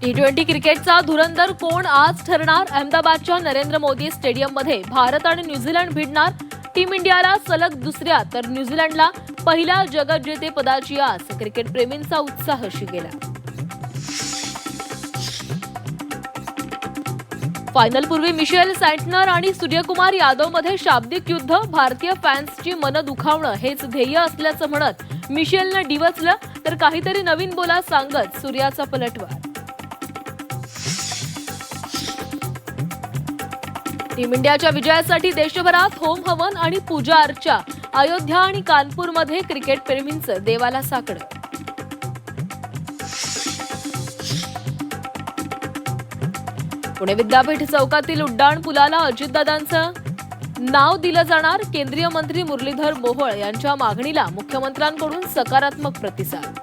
टी20 क्रिकेटचा धुरंधर कोण आज ठरणार? अहमदाबादच्या नरेंद्र मोदी स्टेडियममध्ये भारत आणि न्यूझीलंड भिडणार. टीम इंडियाला सलग दुसऱ्या तर न्यूझीलंडला पहिल्या जगज्जेतेपदाची आस. क्रिकेटप्रेमींचा उत्साह शिगेला. फायनलपूर्वी मिशेल सँटनर आणि सूर्यकुमार यादवमध्ये शाब्दिक युद्ध. भारतीय फॅन्सची मनं दुखावणं हेच ध्येय असल्याचं म्हणत मिशेलनं डिवचलं तर काहीतरी नवीन बोला सांगत सूर्याचा पलटवार. टीम इंडियाच्या विजयासाठी देशभरात होम हवन आणि पूजा अर्चा. अयोध्या आणि कानपूरमध्ये क्रिकेटप्रेमींचं देवाला साकडं. पुणे विद्यापीठ चौकातील उड्डाण पुलाला अजितदादांचं नाव दिलं जाणार. केंद्रीय मंत्री मुरलीधर मोहोळ यांच्या मागणीला मुख्यमंत्र्यांकडून सकारात्मक प्रतिसाद.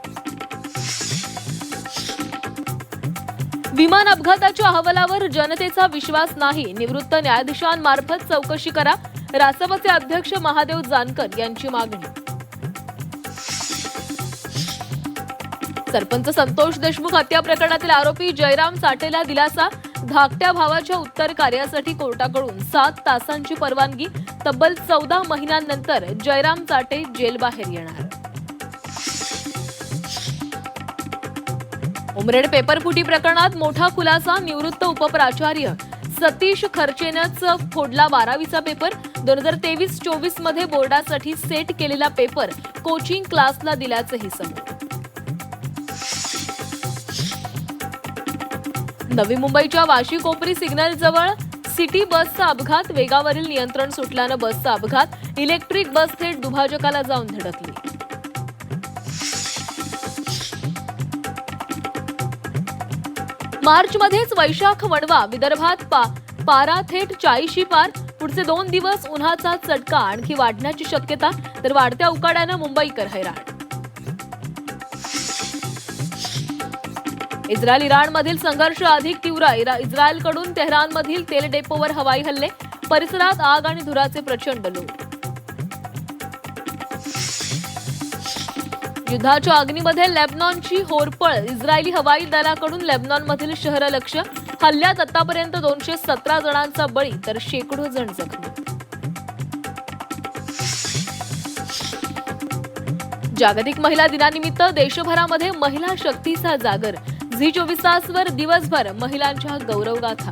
विमान अपघाताच्या अहवालावर जनतेचा विश्वास नाही. निवृत्त न्यायाधीशांमार्फत चौकशी करा. रासपचे अध्यक्ष महादेव जानकर यांची मागणी. सरपंच संतोष देशमुख हत्या प्रकरणातील आरोपी जयराम चाटेला दिलासा. धाकट्या भावाच्या उत्तर कार्यासाठी कोर्टाकडून 7 तासांची परवानगी. तब्बल 14 महिन्यांनंतर जयराम चाटे जेलबाहेर येणार. उमरेड पेपरफुटी प्रकरणात मोठा खुलासा. निवृत्त उपप्राचार्य सतीश खर्चेनंच फोडला 12वीचा पेपर. 2023-24 मध्ये बोर्डासाठी सेट केलेला पेपर कोचिंग क्लासला दिल्याचंही समोर. नवी मुंबईच्या वाशी कोपरी सिग्नल जवळ सिटी बसचा अपघात. वेगावरील नियंत्रण सुटल्यानं बसचा अपघात. इलेक्ट्रिक बस थेट दुभाजकाला जाऊन धडकली. मार्चमध्येच वैशाख वणवा. विदर्भात पारा थेट 40 पार. पुढचे 2 दिवस उन्हाचा चटका आणखी वाढण्याची शक्यता. तर वाढत्या उकाड्यानं मुंबईकर हैराण. इस्रायल इराणमधील संघर्ष अधिक तीव्र. इस्रायलकडून तेहरानमधील तेल डेपोवर हवाई हल्ले. परिसरात आग आणि धुराचे प्रचंड लोट. युद्धाच्या अग्नीमध्ये लेबनॉनची होरपळ. इस्रायली हवाई दलाकडून लेबनॉनमधील शहर लक्ष्य. हल्ल्यात आतापर्यंत 217 जणांचा बळी तर शेकडो जण जखमी. जागतिक महिला दिनानिमित्त देशभरामध्ये महिला शक्तीचा जागर. झी 24 तासवर दिवसभर महिलांच्या गौरवगाथा.